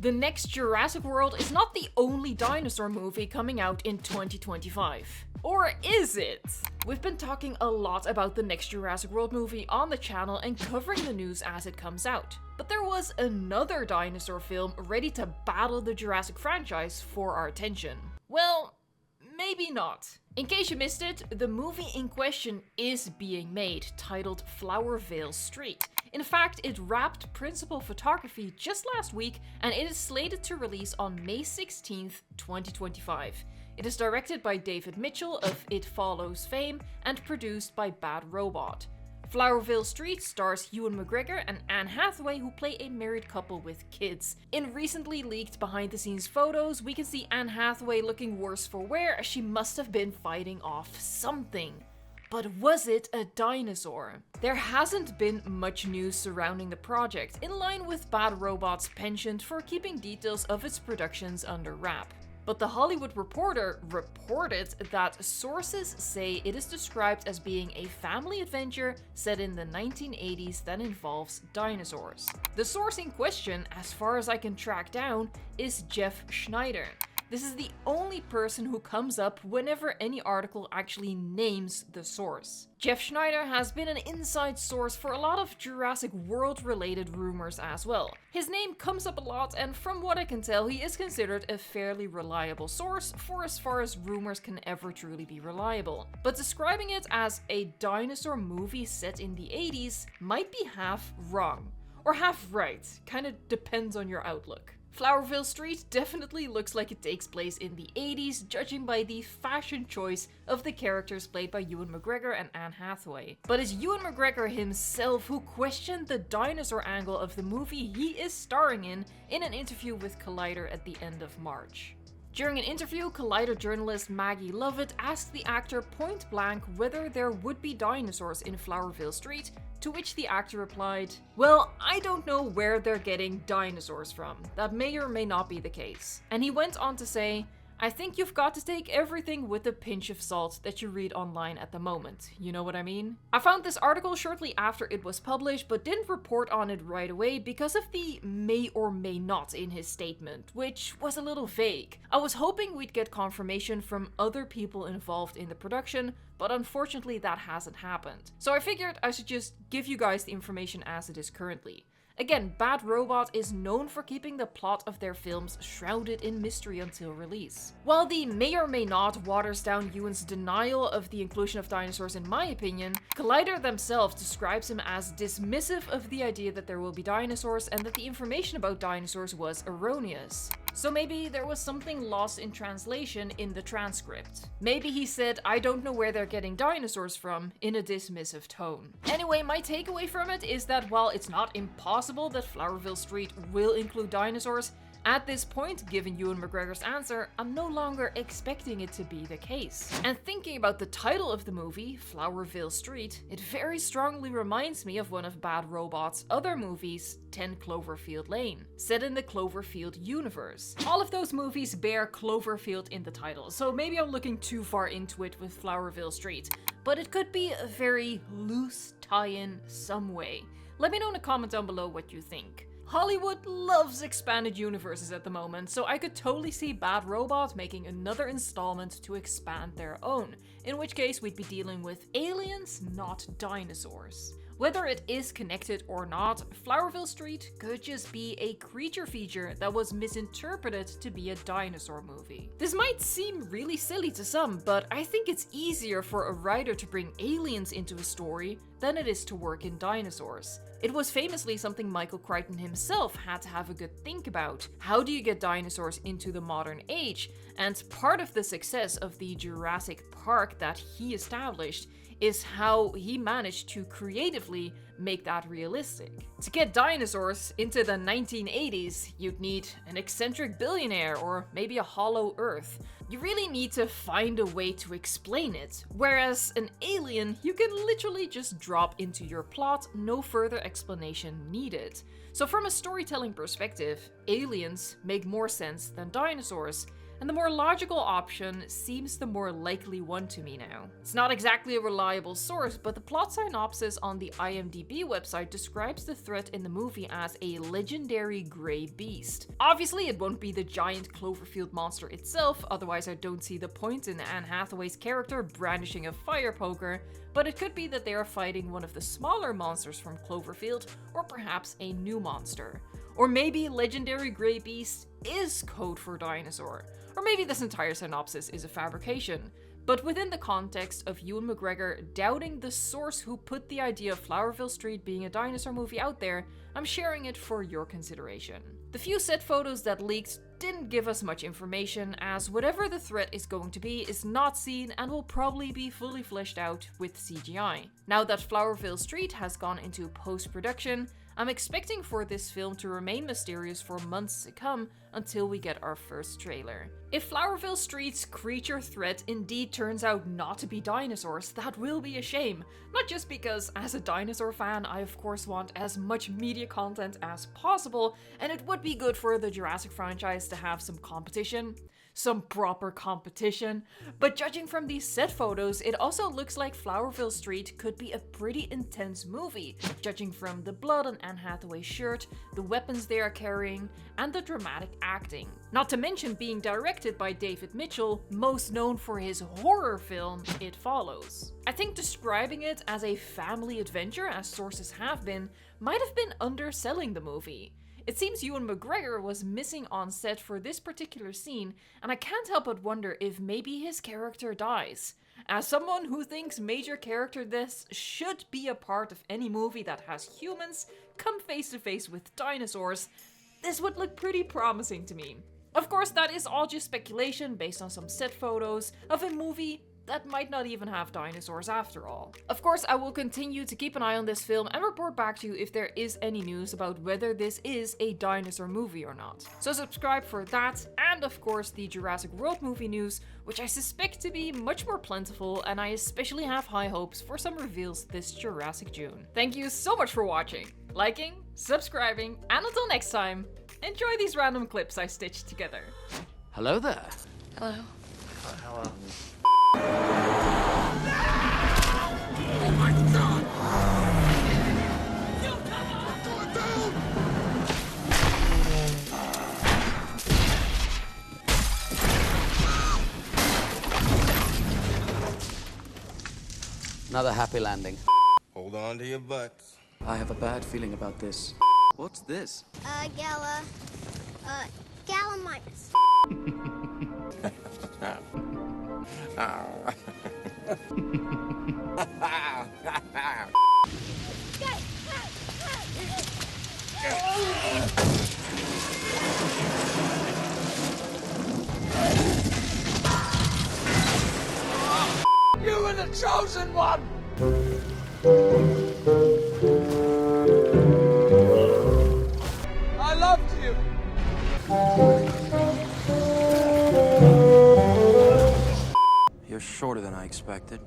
The next Jurassic World is not the only dinosaur movie coming out in 2025. Or is it? We've been talking a lot about the next Jurassic World movie on the channel and covering the news as it comes out. But there was another dinosaur film ready to battle the Jurassic franchise for our attention. Well, maybe not. In case you missed it, the movie in question is being made, titled Flowervale Street. In fact, it wrapped principal photography just last week, and it is slated to release on May 16th, 2025. It is directed by David Mitchell of It Follows fame and produced by Bad Robot. Flowervale Street stars Ewan McGregor and Anne Hathaway, who play a married couple with kids. In recently leaked behind-the-scenes photos, we can see Anne Hathaway looking worse for wear as she must have been fighting off something. But was it a dinosaur? There hasn't been much news surrounding the project, in line with Bad Robot's penchant for keeping details of its productions under wrap. But The Hollywood Reporter reported that sources say it is described as being a family adventure set in the 1980s that involves dinosaurs. The source in question, as far as I can track down, is Jeff Schneider. This is the only person who comes up whenever any article actually names the source. Jeff Schneider has been an inside source for a lot of Jurassic World related rumors as well. His name comes up a lot, and from what I can tell, he is considered a fairly reliable source for as far as rumors can ever truly be reliable. But describing it as a dinosaur movie set in the 80s might be half wrong. Or half right, kinda depends on your outlook. Flowervale Street definitely looks like it takes place in the 80s, judging by the fashion choice of the characters played by Ewan McGregor and Anne Hathaway. But it's Ewan McGregor himself who questioned the dinosaur angle of the movie he is starring in an interview with Collider at the end of March. During an interview, Collider journalist Maggie Lovett asked the actor point blank whether there would be dinosaurs in Flowervale Street, to which the actor replied, "Well, I don't know where they're getting dinosaurs from. That may or may not be the case." And he went on to say, "I think you've got to take everything with a pinch of salt that you read online at the moment. You know what I mean?" I found this article shortly after it was published, but didn't report on it right away because of the may or may not in his statement, which was a little vague. I was hoping we'd get confirmation from other people involved in the production, but unfortunately that hasn't happened. So I figured I should just give you guys the information as it is currently. Again, Bad Robot is known for keeping the plot of their films shrouded in mystery until release. While the may or may not waters down Ewan's denial of the inclusion of dinosaurs in my opinion, Collider themselves describes him as dismissive of the idea that there will be dinosaurs and that the information about dinosaurs was erroneous. So maybe there was something lost in translation in the transcript. Maybe he said, "I don't know where they're getting dinosaurs from," in a dismissive tone. Anyway, my takeaway from it is that while it's not impossible that Flowervale Street will include dinosaurs, at this point, given Ewan McGregor's answer, I'm no longer expecting it to be the case. And thinking about the title of the movie, Flowervale Street, it very strongly reminds me of one of Bad Robot's other movies, 10 Cloverfield Lane, set in the Cloverfield universe. All of those movies bear Cloverfield in the title, so maybe I'm looking too far into it with Flowervale Street, but it could be a very loose tie-in some way. Let me know in a comment down below what you think. Hollywood loves expanded universes at the moment, so I could totally see Bad Robot making another installment to expand their own, in which case we'd be dealing with aliens, not dinosaurs. Whether it is connected or not, Flowervale Street could just be a creature feature that was misinterpreted to be a dinosaur movie. This might seem really silly to some, but I think it's easier for a writer to bring aliens into a story than it is to work in dinosaurs. It was famously something Michael Crichton himself had to have a good think about. How do you get dinosaurs into the modern age? And part of the success of the Jurassic Park that he established is how he managed to creatively make that realistic. To get dinosaurs into the 1980s, you'd need an eccentric billionaire or maybe a hollow Earth. You really need to find a way to explain it, whereas an alien you can literally just drop into your plot, no further explanation needed. So from a storytelling perspective, aliens make more sense than dinosaurs. and the more logical option seems the more likely one to me now. It's not exactly a reliable source, but the plot synopsis on the IMDb website describes the threat in the movie as a legendary grey beast. Obviously, it won't be the giant Cloverfield monster itself, otherwise I don't see the point in Anne Hathaway's character brandishing a fire poker, but it could be that they are fighting one of the smaller monsters from Cloverfield, or perhaps a new monster. Or maybe legendary grey beast is code for dinosaur. Or maybe this entire synopsis is a fabrication. But within the context of Ewan McGregor doubting the source who put the idea of Flowervale Street being a dinosaur movie out there, I'm sharing it for your consideration. The few set photos that leaked didn't give us much information, as whatever the threat is going to be is not seen and will probably be fully fleshed out with CGI. Now that Flowervale Street has gone into post-production, I'm expecting for this film to remain mysterious for months to come until we get our first trailer. If Flowervale Street's creature threat indeed turns out not to be dinosaurs, that will be a shame. Not just because, as a dinosaur fan, I of course want as much media content as possible, and it would be good for the Jurassic franchise to have some competition. Some proper competition. But judging from these set photos, it also looks like Flowervale Street could be a pretty intense movie, judging from the blood on Anne Hathaway's shirt, the weapons they are carrying, and the dramatic acting. Not to mention being directed by David Mitchell, most known for his horror film, It Follows. I think describing it as a family adventure, as sources have been, might have been underselling the movie. It seems Ewan McGregor was missing on set for this particular scene, and I can't help but wonder if maybe his character dies. As someone who thinks major character deaths should be a part of any movie that has humans come face to face with dinosaurs, this would look pretty promising to me. Of course, that is all just speculation based on some set photos of a movie that might not even have dinosaurs after all. Of course, I will continue to keep an eye on this film and report back to you if there is any news about whether this is a dinosaur movie or not. So subscribe for that, and of course the Jurassic World movie news, which I suspect to be much more plentiful, and I especially have high hopes for some reveals this Jurassic June. Thank you so much for watching, liking, subscribing, and until next time, enjoy these random clips I stitched together. Hello there. Hello. Hello. Oh my God! Another happy landing. Hold on to your butts. I have a bad feeling about this. What's this? Gallimimus. You were the chosen one! I loved you! You're shorter than I expected.